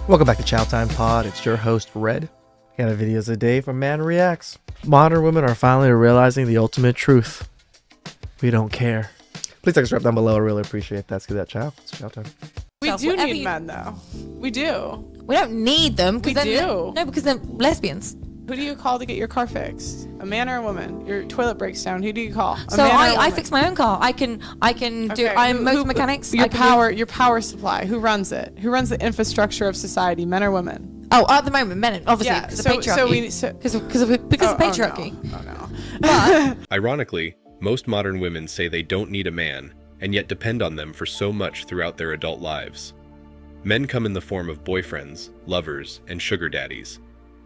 Welcome back to ChowTimePod. It's your host, Red. Got a videos a day from Man Reacts. Modern women are finally realizing the ultimate truth. We don't care. Please subscribe down below. I really appreciate that. Let's give that chow. It's chow time. We do need men, though. We do. We don't need them. We do. No, because they're lesbians. Who do you call to get your car fixed? A man or a woman? Your toilet breaks down. Who do you call? So I fix my own car. I can do. I'm motor mechanics. Your power supply. Who runs it? Who runs the infrastructure of society? Men or women? Oh, at the moment, men. Obviously, Yeah. because of patriarchy. Because of patriarchy. Oh no. But Ironically, most modern women say they don't need a man, and yet depend on them for so much throughout their adult lives. Men come in the form of boyfriends, lovers, and sugar daddies.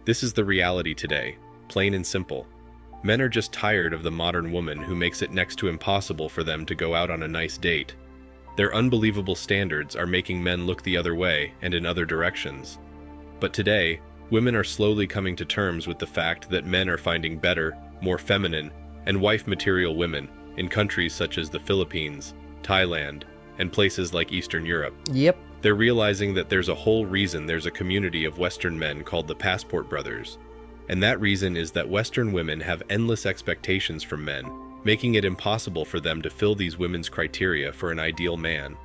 This is the reality today, plain and simple. Men are just tired of the modern woman who makes it next to impossible for them to go out on a nice date. Their unbelievable standards are making men look the other way and in other directions. But today, women are slowly coming to terms with the fact that men are finding better, more feminine, and wife-material women in countries such as the Philippines, Thailand, and places like Eastern Europe. Yep. They're realizing that there's a whole reason there's a community of Western men called the Passport Brothers. And that reason is that Western women have endless expectations from men, making it impossible for them to fill these women's criteria for an ideal man.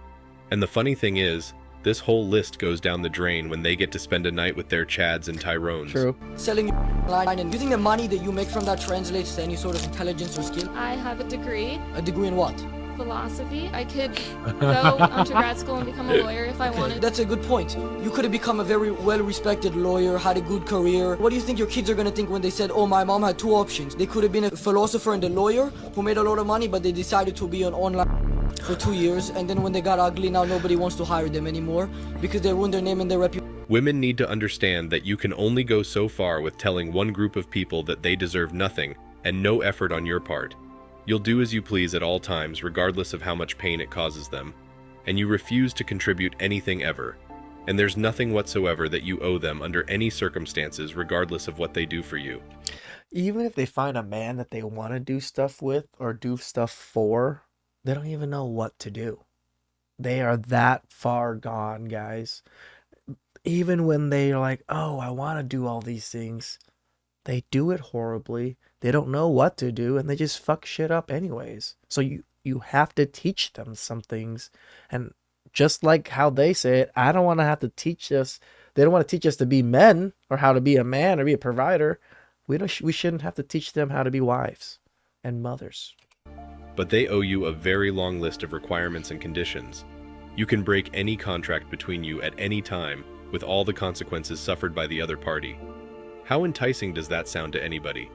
And the funny thing is, this whole list goes down the drain when they get to spend a night with their Chads and Tyrones. True. Selling line, and do you think the money that you make from that translates to any sort of intelligence or skill? I have a degree, A degree in what? philosophy. I could go onto grad school and become a lawyer if I wanted. That's a good point. You could have become a very well-respected lawyer, had a good career. What do you think your kids are going to think when they said, oh, my mom had two options? They could have been a philosopher and a lawyer who made a lot of money, but they decided to be an online for 2 years, and then when they got ugly, now nobody wants to hire them anymore because they ruined their name and their reputation. Women need to understand that you can only go so far with telling one group of people that they deserve nothing and no effort on your part. You'll do as you please at all times, regardless of how much pain it causes them, and you refuse to contribute anything ever. And there's nothing whatsoever that you owe them under any circumstances, regardless of what they do for you. Even if they find a man that they want to do stuff with or do stuff for, they don't even know what to do. They are that far gone, guys. Even when they're like, oh, I want to do all these things, they do it horribly. They don't know what to do, and they just fuck shit up anyways. So you have to teach them some things. And just like how they say it, I don't want to have to teach us. They don't want to teach us to be men or how to be a man or be a provider. We shouldn't have to teach them how to be wives and mothers. But they owe you a very long list of requirements and conditions. You can break any contract between you at any time, with all the consequences suffered by the other party. How enticing does that sound to anybody?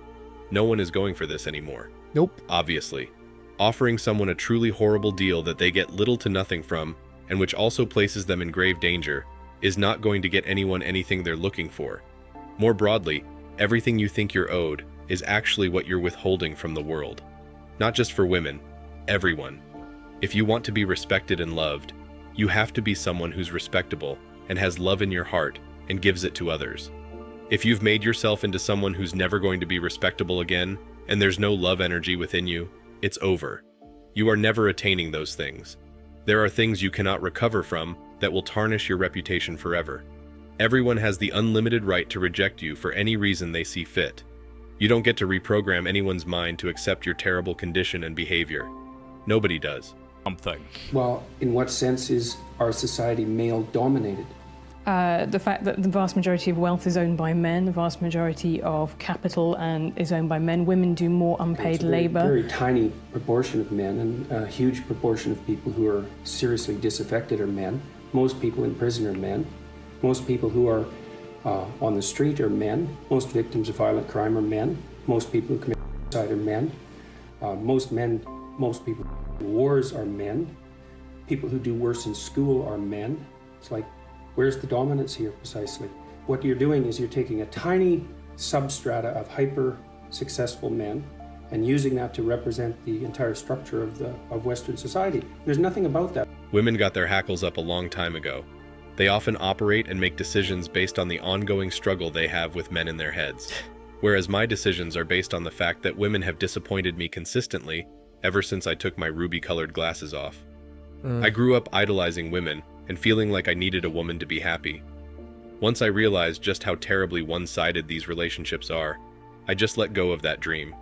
No one is going for this anymore. Nope. Obviously. Offering someone a truly horrible deal that they get little to nothing from, and which also places them in grave danger, is not going to get anyone anything they're looking for. More broadly, everything you think you're owed is actually what you're withholding from the world. Not just for women, everyone. If you want to be respected and loved, you have to be someone who's respectable and has love in your heart and gives it to others. If you've made yourself into someone who's never going to be respectable again, and there's no love energy within you, it's over. You are never attaining those things. There are things you cannot recover from that will tarnish your reputation forever. Everyone has the unlimited right to reject you for any reason they see fit. You don't get to reprogram anyone's mind to accept your terrible condition and behavior. Nobody does. Well, in what sense is our society male-dominated? The fact that the vast majority of wealth is owned by men, the vast majority of capital is owned by men. Women do more unpaid labor. Very tiny proportion of men, and a huge proportion of people who are seriously disaffected are men. Most people in prison are men. Most people who are on the street are men. Most victims of violent crime are men. Most people who commit suicide are men. Most people in wars are men. People who do worse in school are men. It's like, where's the dominance here precisely? What you're doing is you're taking a tiny substrata of hyper-successful men and using that to represent the entire structure of Western society. There's nothing about that. Women got their hackles up a long time ago. They often operate and make decisions based on the ongoing struggle they have with men in their heads. Whereas my decisions are based on the fact that women have disappointed me consistently ever since I took my ruby-colored glasses off. I grew up idolizing women and feeling like I needed a woman to be happy. Once I realized just how terribly one-sided these relationships are, I just let go of that dream.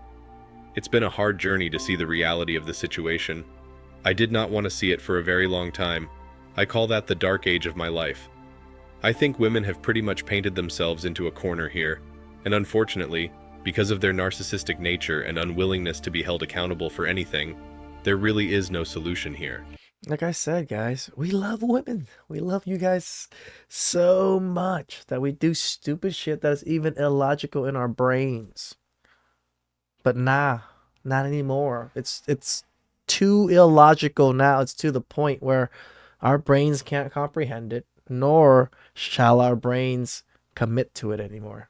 It's been a hard journey to see the reality of the situation. I did not want to see it for a very long time. I call that the dark age of my life. I think women have pretty much painted themselves into a corner here, and unfortunately, because of their narcissistic nature and unwillingness to be held accountable for anything, there really is no solution here. Like I said, guys, we love women. We love you guys so much that we do stupid shit that's even illogical in our brains. But nah, not anymore. It's too illogical now. It's to the point where our brains can't comprehend it, nor shall our brains commit to it anymore.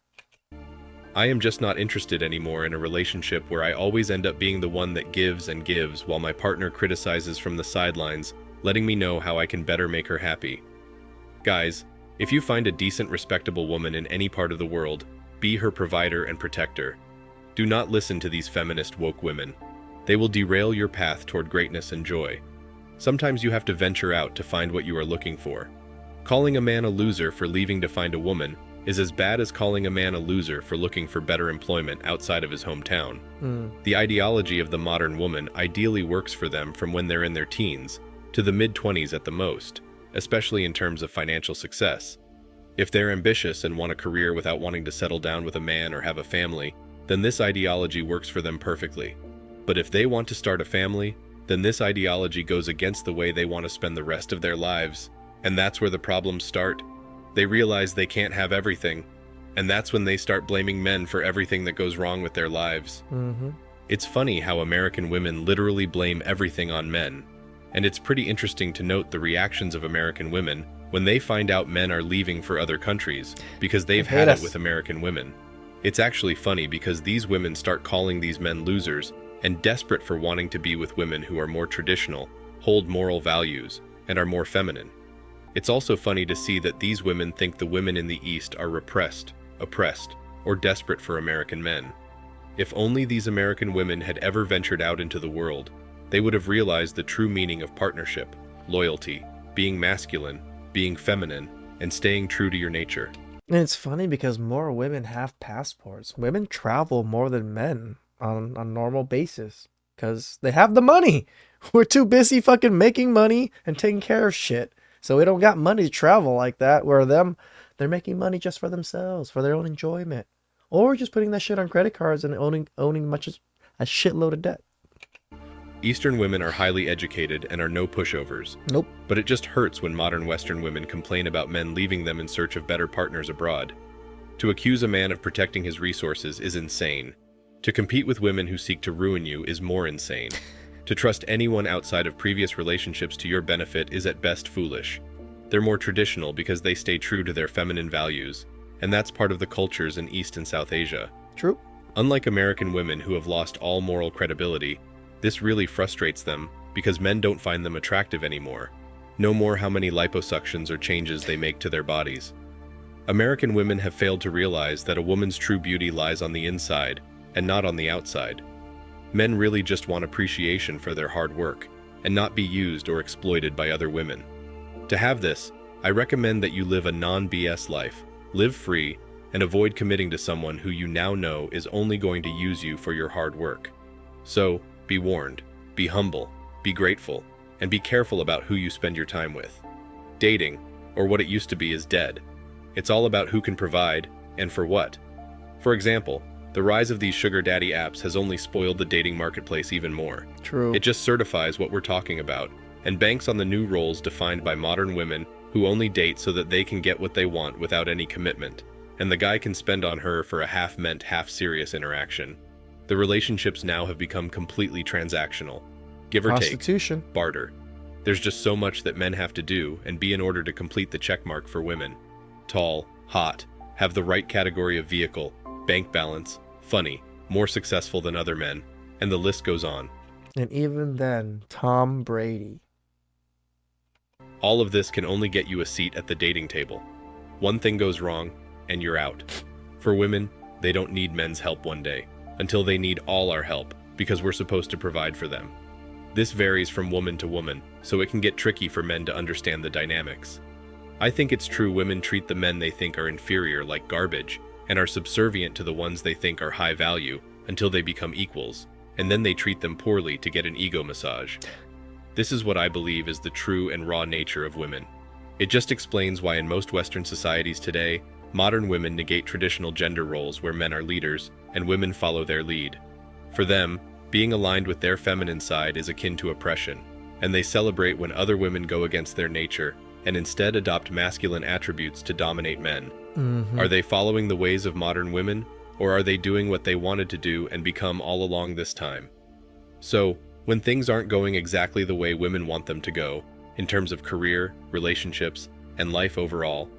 I am just not interested anymore in a relationship where I always end up being the one that gives and gives while my partner criticizes from the sidelines, letting me know how I can better make her happy. Guys, if you find a decent, respectable woman in any part of the world, be her provider and protector. Do not listen to these feminist woke women. They will derail your path toward greatness and joy. Sometimes you have to venture out to find what you are looking for. Calling a man a loser for leaving to find a woman is as bad as calling a man a loser for looking for better employment outside of his hometown. The ideology of the modern woman ideally works for them from when they're in their teens to the mid-20s at the most, especially in terms of financial success. If they're ambitious and want a career without wanting to settle down with a man or have a family, then this ideology works for them perfectly. But if they want to start a family, then this ideology goes against the way they want to spend the rest of their lives, and that's where the problems start. They realize they can't have everything, and that's when they start blaming men for everything that goes wrong with their lives. It's funny how American women literally blame everything on men, and it's pretty interesting to note the reactions of American women when they find out men are leaving for other countries because they've had it with American women. It's actually funny because these women start calling these men losers and desperate for wanting to be with women who are more traditional, hold moral values, and are more feminine. It's also funny to see that these women think the women in the East are repressed, oppressed, or desperate for American men. If only these American women had ever ventured out into the world, they would have realized the true meaning of partnership, loyalty, being masculine, being feminine, and staying true to your nature. And it's funny because more women have passports. Women travel more than men on a normal basis because they have the money. We're too busy fucking making money and taking care of shit. So we don't got money to travel like that, where they're making money just for themselves, for their own enjoyment. Or just putting that shit on credit cards and owning much as a shitload of debt. Eastern women are highly educated and are no pushovers. Nope. But it just hurts when modern Western women complain about men leaving them in search of better partners abroad. To accuse a man of protecting his resources is insane. To compete with women who seek to ruin you is more insane. To trust anyone outside of previous relationships to your benefit is at best foolish. They're more traditional because they stay true to their feminine values, and that's part of the cultures in East and South Asia. True. Unlike American women who have lost all moral credibility, this really frustrates them because men don't find them attractive anymore. No more how many liposuctions or changes they make to their bodies. American women have failed to realize that a woman's true beauty lies on the inside and not on the outside. Men really just want appreciation for their hard work and not be used or exploited by other women. To have this, I recommend that you live a non-BS life, live free, and avoid committing to someone who you now know is only going to use you for your hard work. So, be warned, be humble, be grateful, and be careful about who you spend your time with. Dating, or what it used to be, is dead. It's all about who can provide, and for what. For example, the rise of these sugar daddy apps has only spoiled the dating marketplace even more. True. It just certifies what we're talking about, and banks on the new roles defined by modern women who only date so that they can get what they want without any commitment, and the guy can spend on her for a half-meant, half-serious interaction. The relationships now have become completely transactional. Give or take, Prostitution. barter. There's just so much that men have to do and be in order to complete the checkmark for women. Tall, hot, have the right category of vehicle, bank balance, funny, more successful than other men, and the list goes on. And even then, Tom Brady. All of this can only get you a seat at the dating table. One thing goes wrong, and you're out. For women, they don't need men's help one day, until they need all our help, because we're supposed to provide for them. This varies from woman to woman, so it can get tricky for men to understand the dynamics. I think it's true women treat the men they think are inferior like garbage and are subservient to the ones they think are high value until they become equals, and then they treat them poorly to get an ego massage. This is what I believe is the true and raw nature of women. It just explains why in most Western societies today, modern women negate traditional gender roles where men are leaders and women follow their lead. For them, being aligned with their feminine side is akin to oppression, and they celebrate when other women go against their nature and instead adopt masculine attributes to dominate men. Are they following the ways of modern women, or are they doing what they wanted to do and become all along this time? So, when things aren't going exactly the way women want them to go, in terms of career, relationships, and life overall,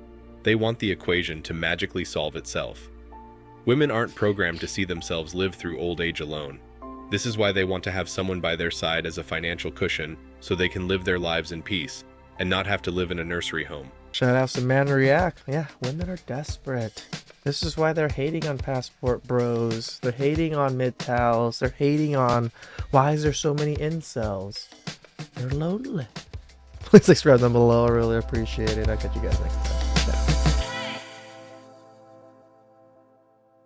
they want the equation to magically solve itself. Women aren't programmed to see themselves live through old age alone. This is why they want to have someone by their side as a financial cushion so they can live their lives in peace and not have to live in a nursery home. Shout out to Man React. Yeah, women are desperate. This is why they're hating on passport bros. They're hating on MGTOWs. They're hating on why is there so many incels. They're lonely. Please subscribe down below. I really appreciate it. I'll catch you guys next time. Bye.